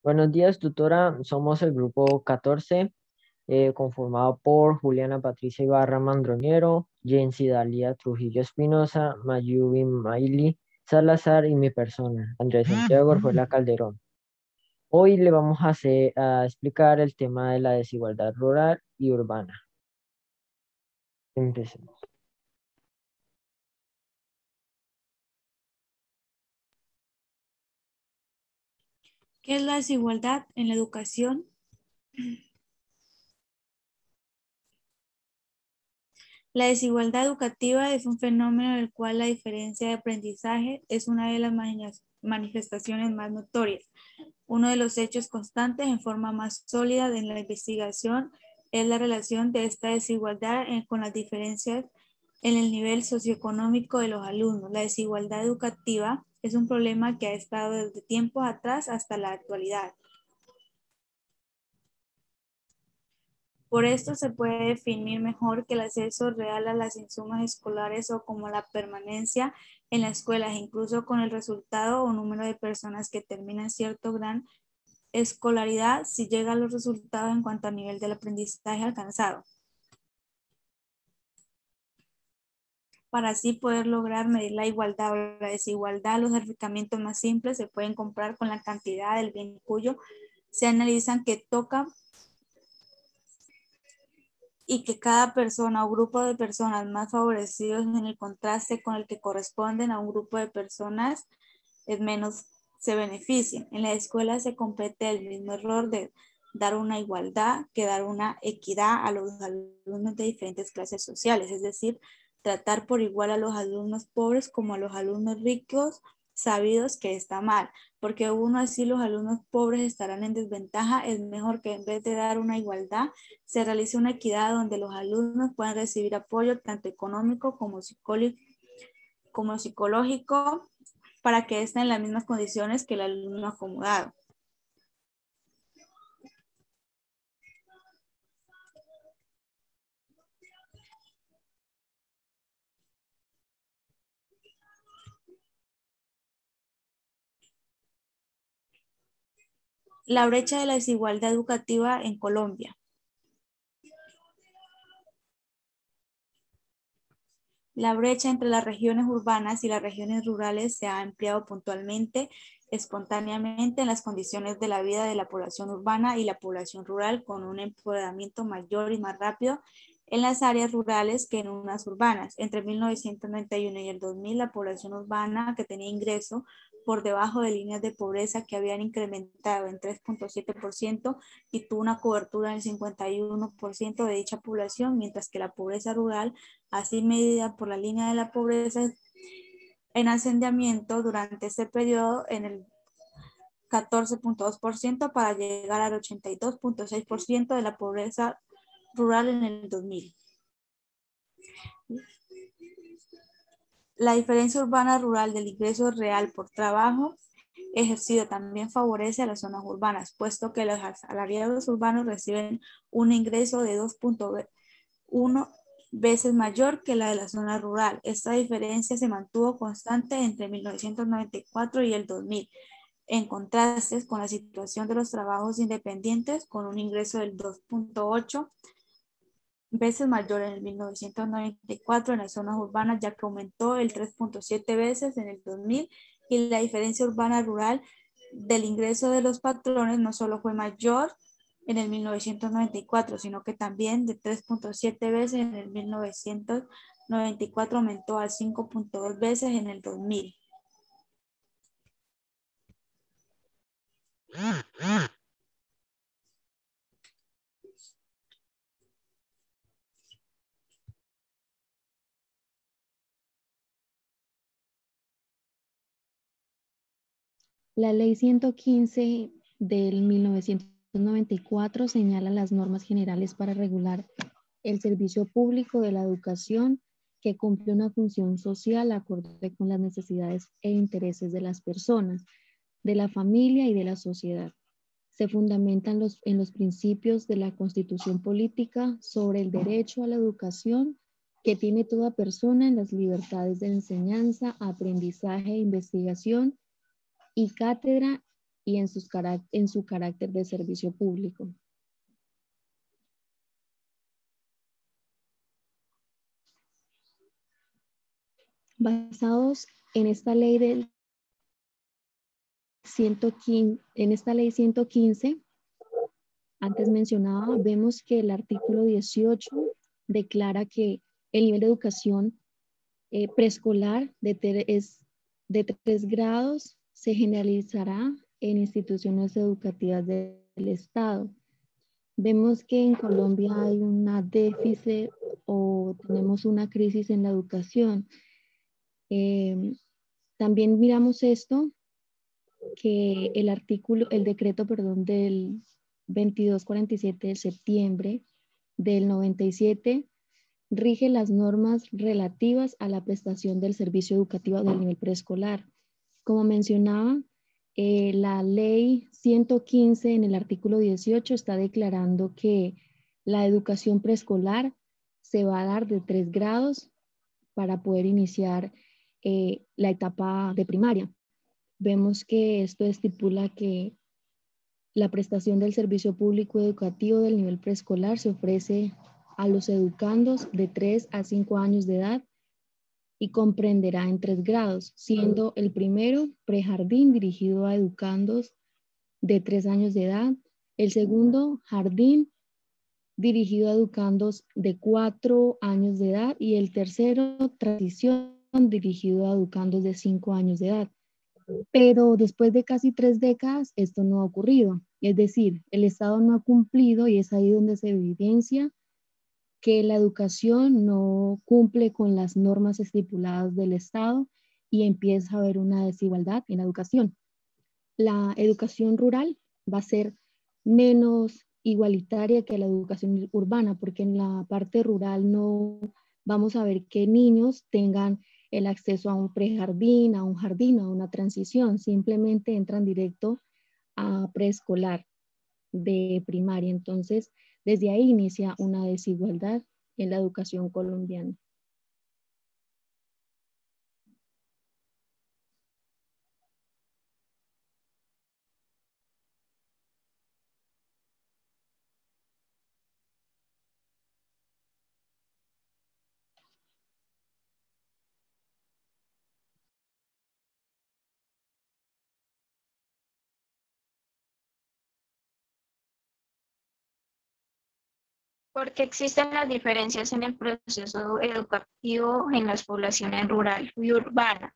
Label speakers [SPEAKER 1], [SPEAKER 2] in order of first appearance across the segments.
[SPEAKER 1] Buenos días, tutora. Somos el grupo 14, conformado por Juliana Patricia Ibarra Mandroniero, Jensi Dalia Trujillo Espinosa, Mayubi Maili Salazar y mi persona, Andrés Santiago Orjuela Calderón. Hoy le vamos a explicar el tema de la desigualdad rural y urbana. Empecemos.
[SPEAKER 2] ¿Qué es la desigualdad en la educación? La desigualdad educativa es un fenómeno en el cual la diferencia de aprendizaje es una de las manifestaciones más notorias. Uno de los hechos constantes en forma más sólida de la investigación es la relación de esta desigualdad con las diferencias en el nivel socioeconómico de los alumnos. La desigualdad educativa es un problema que ha estado desde tiempos atrás hasta la actualidad. Por esto se puede definir mejor que el acceso real a las insumos escolares o como la permanencia en la escuela, incluso con el resultado o número de personas que terminan cierto gran escolaridad si llega a los resultados en cuanto a nivel del aprendizaje alcanzado. Para así poder lograr medir la igualdad o la desigualdad, los acercamientos más simples se pueden comparar con la cantidad del bien cuyo se analizan que toca y que cada persona o grupo de personas más favorecidos en el contraste con el que corresponden a un grupo de personas es menos se benefician. En la escuela se comete el mismo error de dar una igualdad que dar una equidad a los alumnos de diferentes clases sociales, es decir, tratar por igual a los alumnos pobres como a los alumnos ricos, sabidos que está mal, porque uno así los alumnos pobres estarán en desventaja. Es mejor que en vez de dar una igualdad, se realice una equidad donde los alumnos puedan recibir apoyo tanto económico como psicológico para que estén en las mismas condiciones que el alumno acomodado. La brecha de la desigualdad educativa en Colombia. La brecha entre las regiones urbanas y las regiones rurales se ha ampliado puntualmente, espontáneamente en las condiciones de la vida de la población urbana y la población rural, con un empoderamiento mayor y más rápido en las áreas rurales que en unas urbanas. Entre 1991 y el 2000, la población urbana que tenía ingreso por debajo de líneas de pobreza que habían incrementado en 3.7% y tuvo una cobertura del 51% de dicha población, mientras que la pobreza rural, así medida por la línea de la pobreza en ascendimiento durante ese periodo en el 14.2% para llegar al 82.6% de la pobreza rural en el 2000. La diferencia urbana-rural del ingreso real por trabajo ejercido también favorece a las zonas urbanas, puesto que los asalariados urbanos reciben un ingreso de 2.1 veces mayor que la de la zona rural. Esta diferencia se mantuvo constante entre 1994 y el 2000, en contraste con la situación de los trabajos independientes, con un ingreso del 2.8 veces mayor en el 1994 en las zonas urbanas, ya que aumentó el 3.7 veces en el 2000, y la diferencia urbana-rural del ingreso de los patrones no solo fue mayor en el 1994, sino que también de 3.7 veces en el 1994 aumentó a 5.2 veces en el 2000.
[SPEAKER 3] La Ley 115 del 1994 señala las normas generales para regular el servicio público de la educación, que cumple una función social acorde con las necesidades e intereses de las personas, de la familia y de la sociedad. Se fundamentan en los principios de la Constitución política sobre el derecho a la educación que tiene toda persona en las libertades de enseñanza, aprendizaje, investigación y cátedra, y en su carácter de servicio público. Basados en esta ley del 115, en esta ley 115, antes mencionada, vemos que el artículo 18 declara que el nivel de educación preescolar es de 3 grados, se generalizará en instituciones educativas del Estado. Vemos que en Colombia hay una déficit o tenemos una crisis en la educación. También miramos esto, que el decreto, perdón, del 2247 de septiembre del 97 rige las normas relativas a la prestación del servicio educativo del nivel preescolar. Como mencionaba, la ley 115 en el artículo 18 está declarando que la educación preescolar se va a dar de 3 grados para poder iniciar la etapa de primaria. Vemos que esto estipula que la prestación del servicio público educativo del nivel preescolar se ofrece a los educandos de 3 a 5 años de edad y comprenderá en 3 grados, siendo el primero prejardín dirigido a educandos de 3 años de edad, el segundo jardín dirigido a educandos de 4 años de edad y el tercero transición dirigido a educandos de 5 años de edad. Pero después de casi 3 décadas esto no ha ocurrido, es decir, el Estado no ha cumplido y es ahí donde se evidencia que la educación no cumple con las normas estipuladas del Estado y empieza a haber una desigualdad en la educación. La educación rural va a ser menos igualitaria que la educación urbana, porque en la parte rural no vamos a ver que niños tengan el acceso a un prejardín, a un jardín, a una transición, simplemente entran directo a preescolar de primaria. Entonces, desde ahí inicia una desigualdad en la educación colombiana.
[SPEAKER 4] Porque existen las diferencias en el proceso educativo en las poblaciones rural y urbana.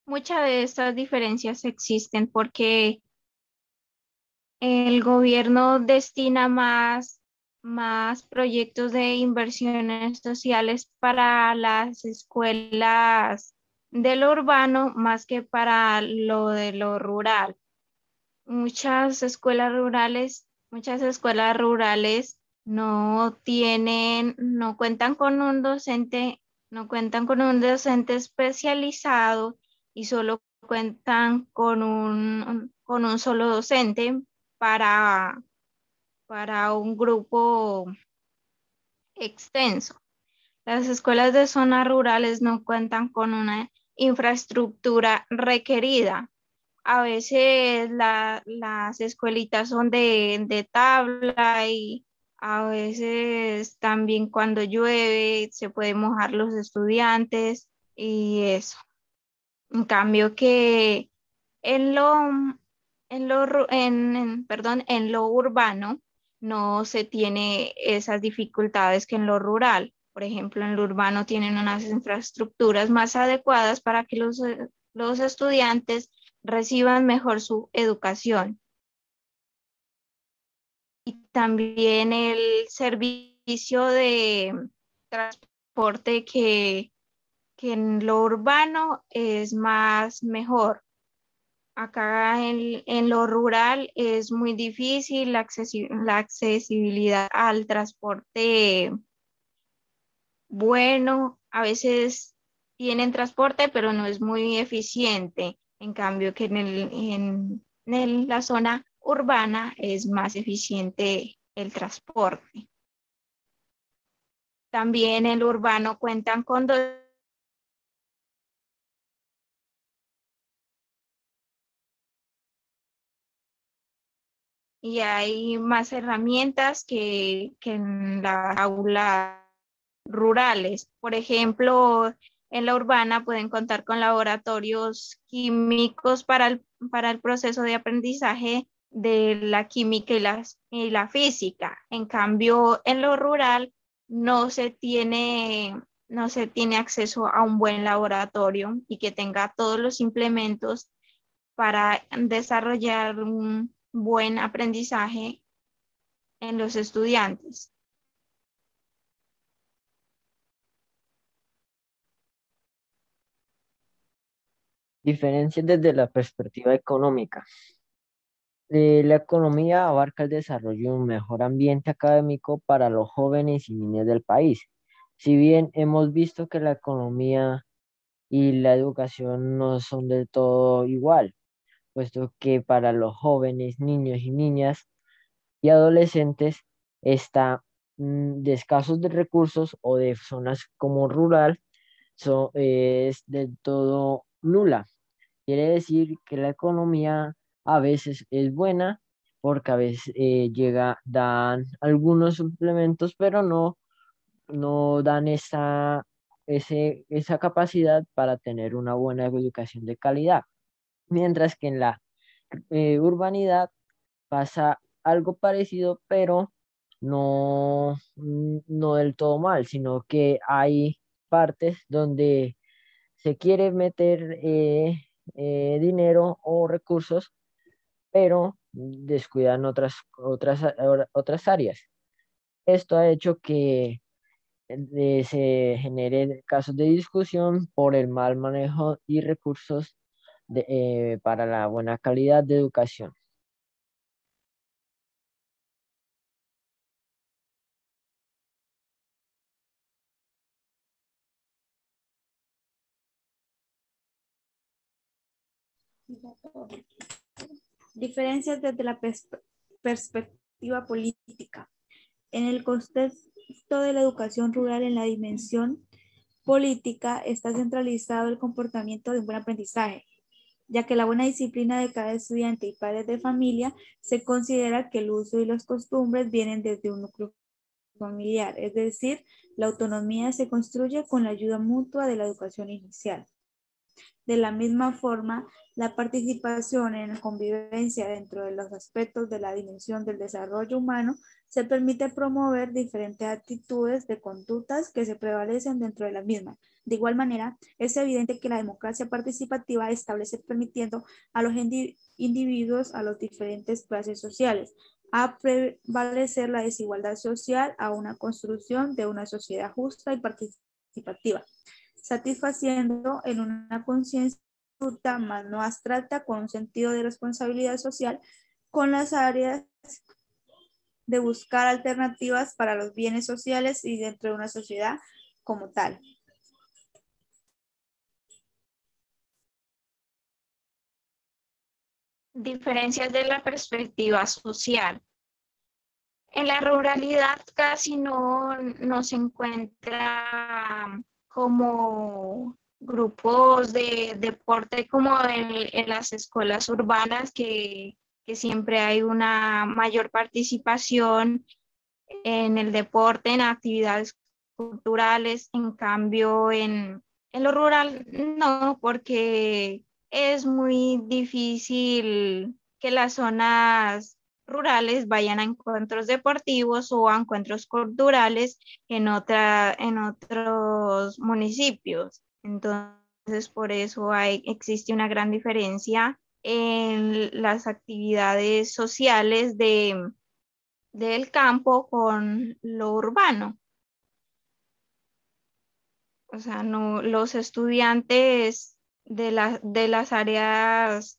[SPEAKER 4] Muchas de estas diferencias existen porque el gobierno destina más proyectos de inversiones sociales para las escuelas de lo urbano más que para lo de lo rural. Muchas escuelas rurales no cuentan con un docente, no cuentan con un docente especializado y solo cuentan con un solo docente para un grupo extenso. Las escuelas de zonas rurales no cuentan con una infraestructura requerida. A veces las escuelitas son de tabla y a veces también cuando llueve se pueden mojar los estudiantes y eso. En cambio que en en lo urbano no se tiene esas dificultades que en lo rural. Por ejemplo, en lo urbano tienen unas infraestructuras más adecuadas para que los estudiantes reciban mejor su educación. Y también el servicio de transporte que en lo urbano es más mejor. Acá en lo rural es muy difícil la accesibilidad al transporte bueno. A veces tienen transporte, pero no es muy eficiente. En cambio que en la zona urbana es más eficiente el transporte. También el urbano cuentan con y hay más herramientas que en las aulas rurales. Por ejemplo, en la urbana pueden contar con laboratorios químicos para el proceso de aprendizaje de la química y la física. En cambio, en lo rural no se tiene acceso a un buen laboratorio y que tenga todos los implementos para desarrollar un buen aprendizaje en los estudiantes.
[SPEAKER 1] Diferencias desde la perspectiva económica. La economía abarca el desarrollo de un mejor ambiente académico para los jóvenes y niños del país. Si bien hemos visto que la economía y la educación no son del todo igual, puesto que para los jóvenes, niños y niñas y adolescentes está de escasos de recursos o de zonas como rural, es del todo nula. Quiere decir que la economía a veces es buena porque a veces dan algunos suplementos, pero no dan esa capacidad para tener una buena educación de calidad. Mientras que en la urbanidad pasa algo parecido, pero no del todo mal, sino que hay partes donde se quiere meter dinero o recursos, pero descuidan otras áreas. Esto ha hecho que se generen casos de discusión por el mal manejo y recursos para la buena calidad de educación.
[SPEAKER 2] Diferencias desde la perspectiva política. En el contexto de la educación rural, en la dimensión política, está centralizado el comportamiento de un buen aprendizaje, ya que la buena disciplina de cada estudiante y padres de familia se considera que el uso y las costumbres vienen desde un núcleo familiar, es decir, la autonomía se construye con la ayuda mutua de la educación inicial. De la misma forma, la participación en la convivencia dentro de los aspectos de la dimensión del desarrollo humano se permite promover diferentes actitudes de conductas que se prevalecen dentro de la misma. De igual manera, es evidente que la democracia participativa establece permitiendo a los individuos, a las diferentes clases sociales, a prevalecer la desigualdad social a una construcción de una sociedad justa y participativa, satisfaciendo en una conciencia más no abstracta con un sentido de responsabilidad social con las áreas de buscar alternativas para los bienes sociales y dentro de una sociedad como tal.
[SPEAKER 4] Diferencias de la perspectiva social. En la ruralidad casi no se encuentra como grupos de deporte como en las escuelas urbanas, que siempre hay una mayor participación en el deporte, en actividades culturales. En cambio, en lo rural no, porque es muy difícil que las zonas rurales vayan a encuentros deportivos o a encuentros culturales en otros municipios. Entonces, por eso existe una gran diferencia en las actividades sociales del campo con lo urbano. O sea, no, los estudiantes de las áreas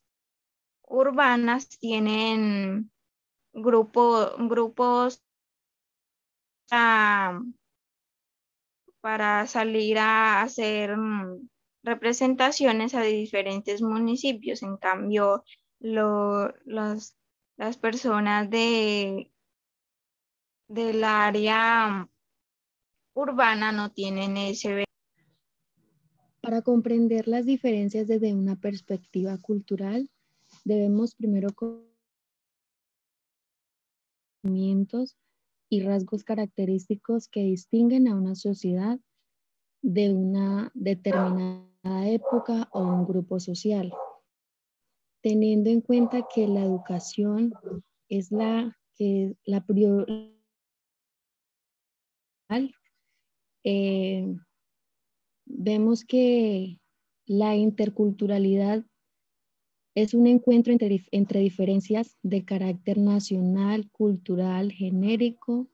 [SPEAKER 4] urbanas tienen grupos ah, para salir a hacer representaciones a diferentes municipios. En cambio, los las personas del área urbana no tienen ese.
[SPEAKER 3] Para comprender las diferencias desde una perspectiva cultural, debemos primero conocimientos y rasgos característicos que distinguen a una sociedad de una determinada época o un grupo social, teniendo en cuenta que la educación es la prioridad. Vemos que la interculturalidad es un encuentro entre diferencias de carácter nacional, cultural, genérico,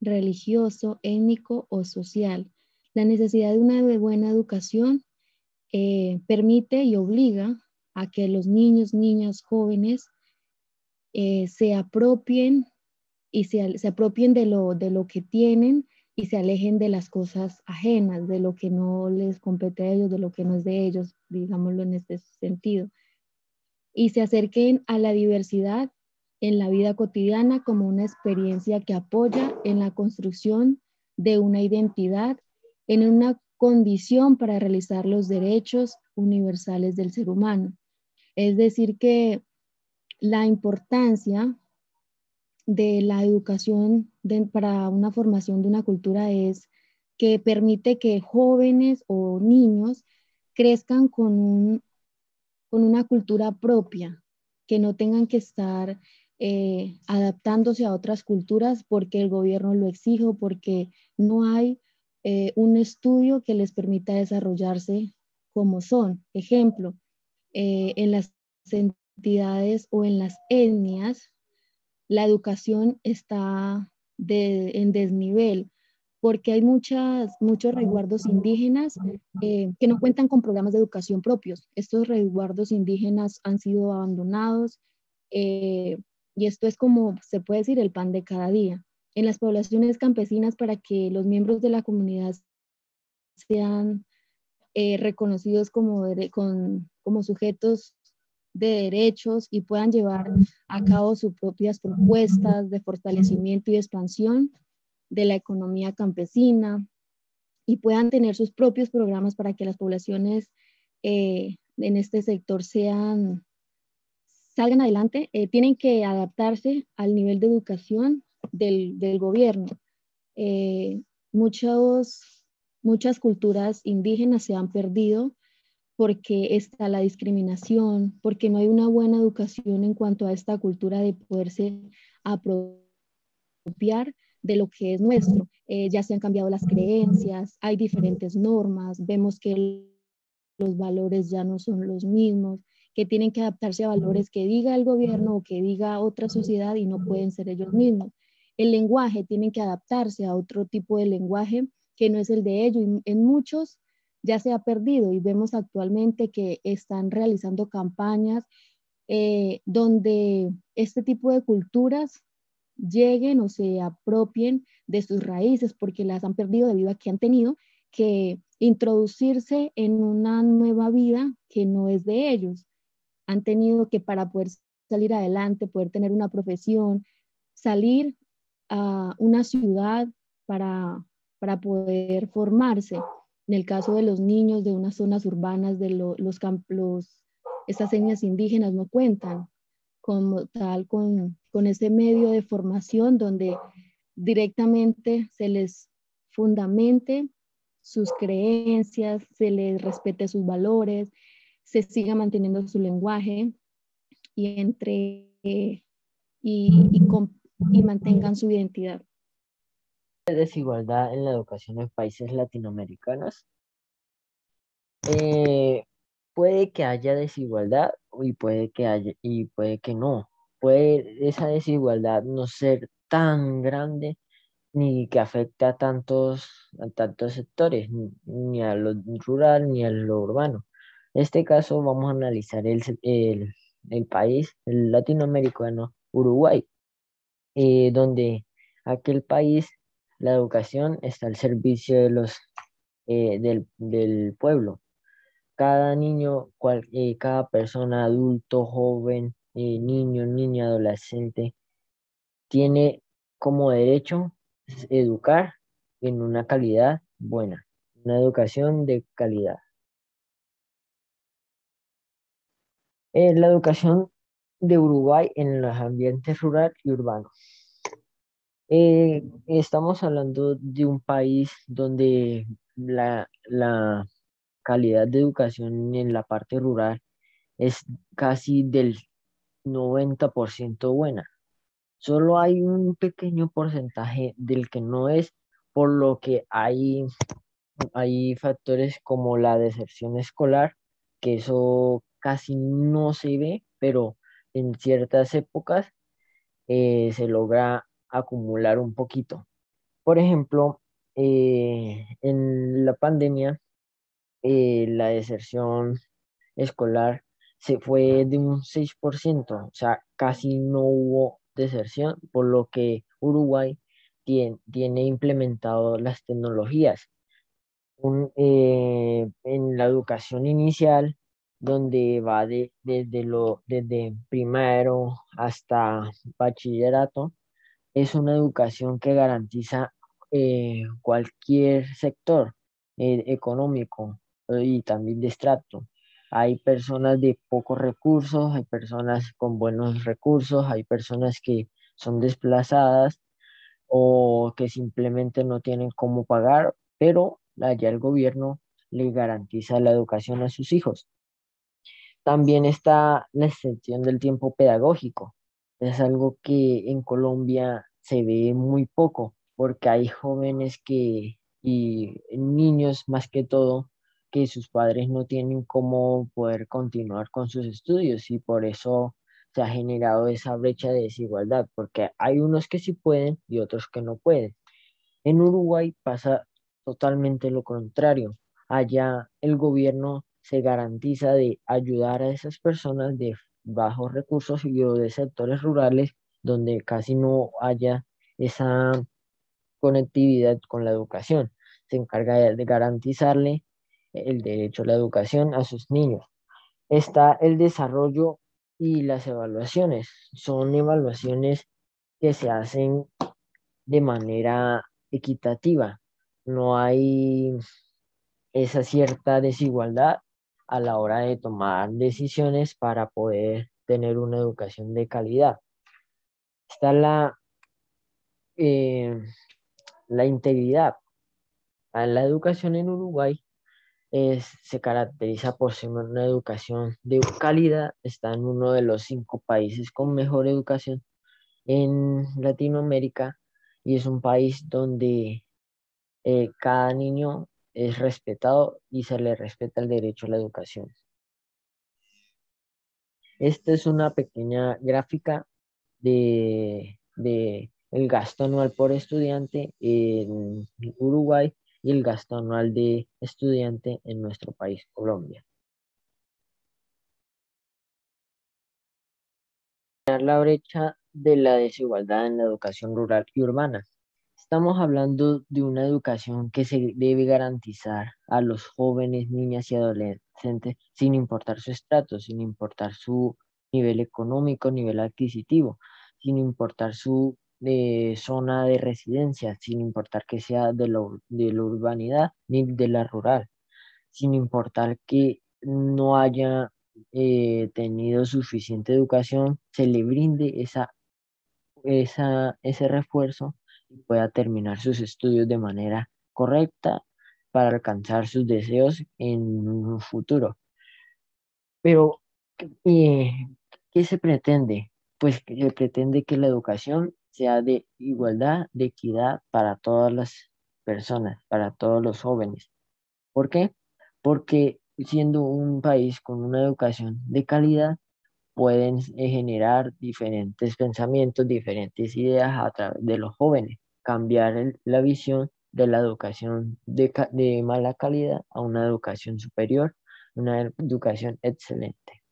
[SPEAKER 3] religioso, étnico o social. La necesidad de una buena educación permite y obliga a que los niños, niñas, jóvenes se apropien y se apropien de lo que tienen y se alejen de las cosas ajenas, de lo que no les compete a ellos, de lo que no es de ellos, digámoslo en este sentido. Y se acerquen a la diversidad en la vida cotidiana como una experiencia que apoya en la construcción de una identidad, en una condición para realizar los derechos universales del ser humano. Es decir, que la importancia de la educación para una formación de una cultura es que permite que jóvenes o niños crezcan con una cultura propia, que no tengan que estar adaptándose a otras culturas porque el gobierno lo exige o porque no hay un estudio que les permita desarrollarse como son. Ejemplo, en las entidades o en las etnias, la educación está en desnivel, porque hay muchos resguardos indígenas que no cuentan con programas de educación propios. Estos resguardos indígenas han sido abandonados y esto es como se puede decir el pan de cada día. En las poblaciones campesinas, para que los miembros de la comunidad sean reconocidos como sujetos de derechos y puedan llevar a cabo sus propias propuestas de fortalecimiento y expansión de la economía campesina y puedan tener sus propios programas para que las poblaciones en este sector salgan adelante, tienen que adaptarse al nivel de educación del gobierno. Muchas culturas indígenas se han perdido porque está la discriminación, porque no hay una buena educación en cuanto a esta cultura de poderse apropiar de lo que es nuestro. Ya se han cambiado las creencias, hay diferentes normas, vemos que los valores ya no son los mismos, que tienen que adaptarse a valores que diga el gobierno o que diga otra sociedad y no pueden ser ellos mismos. El lenguaje tienen que adaptarse a otro tipo de lenguaje que no es el de ellos. Y en muchos ya se ha perdido y vemos actualmente que están realizando campañas donde este tipo de culturas lleguen o se apropien de sus raíces porque las han perdido debido a que han tenido que introducirse en una nueva vida que no es de ellos. Han tenido que para poder salir adelante, poder tener una profesión, salir a una ciudad para poder formarse. En el caso de los niños de unas zonas urbanas, de estas etnias indígenas no cuentan como tal con ese medio de formación donde directamente se les fundamente sus creencias, se les respete sus valores, se siga manteniendo su lenguaje y mantengan su identidad.
[SPEAKER 1] Desigualdad en la educación en países latinoamericanos. Puede que haya desigualdad y puede que no. Puede esa desigualdad no ser tan grande ni que afecte a tantos sectores, ni a lo rural ni a lo urbano. En este caso vamos a analizar el país, el latinoamericano, Uruguay, donde aquel país la educación está al servicio del pueblo. Cada niño, cada persona, adulto, joven niño, niña, adolescente, tiene como derecho educar en una calidad buena, una educación de calidad. La educación de Uruguay en los ambientes rural y urbano. Estamos hablando de un país donde la calidad de educación en la parte rural es casi del 90% buena. Solo hay un pequeño porcentaje del que no es, por lo que hay factores como la deserción escolar, que eso casi no se ve, pero en ciertas épocas se logra acumular un poquito. Por ejemplo, en la pandemia, la deserción escolar se fue de un 6%, o sea, casi no hubo deserción, por lo que Uruguay tiene implementado las tecnologías en la educación inicial, donde va desde primero hasta bachillerato. Es una educación que garantiza cualquier sector económico y también de estrato. Hay personas de pocos recursos, hay personas con buenos recursos, hay personas que son desplazadas o que simplemente no tienen cómo pagar, pero allá el gobierno le garantiza la educación a sus hijos. También está la extensión del tiempo pedagógico. Es algo que en Colombia se ve muy poco, porque hay jóvenes y niños más que todo, que sus padres no tienen cómo poder continuar con sus estudios y por eso se ha generado esa brecha de desigualdad, porque hay unos que sí pueden y otros que no pueden. En Uruguay pasa totalmente lo contrario. Allá el gobierno se garantiza de ayudar a esas personas de bajos recursos y o de sectores rurales donde casi no haya esa conectividad con la educación. Se encarga de garantizarle el derecho a la educación a sus niños. Está el desarrollo y las evaluaciones. Son evaluaciones que se hacen de manera equitativa. No hay esa cierta desigualdad a la hora de tomar decisiones para poder tener una educación de calidad. Está eh, la integridad. La educación en Uruguay se caracteriza por ser una educación de calidad. Está en uno de los 5 países con mejor educación en Latinoamérica y es un país donde cada niño es respetado y se le respeta el derecho a la educación. Esta es una pequeña gráfica de el gasto anual por estudiante en Uruguay y el gasto anual de estudiante en nuestro país, Colombia. La brecha de la desigualdad en la educación rural y urbana. Estamos hablando de una educación que se debe garantizar a los jóvenes, niñas y adolescentes sin importar su estrato, sin importar su nivel económico, nivel adquisitivo, sin importar su zona de residencia, sin importar que sea de la urbanidad ni de la rural, sin importar que no haya tenido suficiente educación, se le brinde ese refuerzo y pueda terminar sus estudios de manera correcta para alcanzar sus deseos en un futuro. Pero, eh, ¿qué se pretende? Pues que se pretende que la educación sea de igualdad, de equidad para todas las personas, para todos los jóvenes. ¿Por qué? Porque siendo un país con una educación de calidad, pueden generar diferentes pensamientos, diferentes ideas a través de los jóvenes, cambiar la visión de la educación de mala calidad a una educación superior, una educación excelente.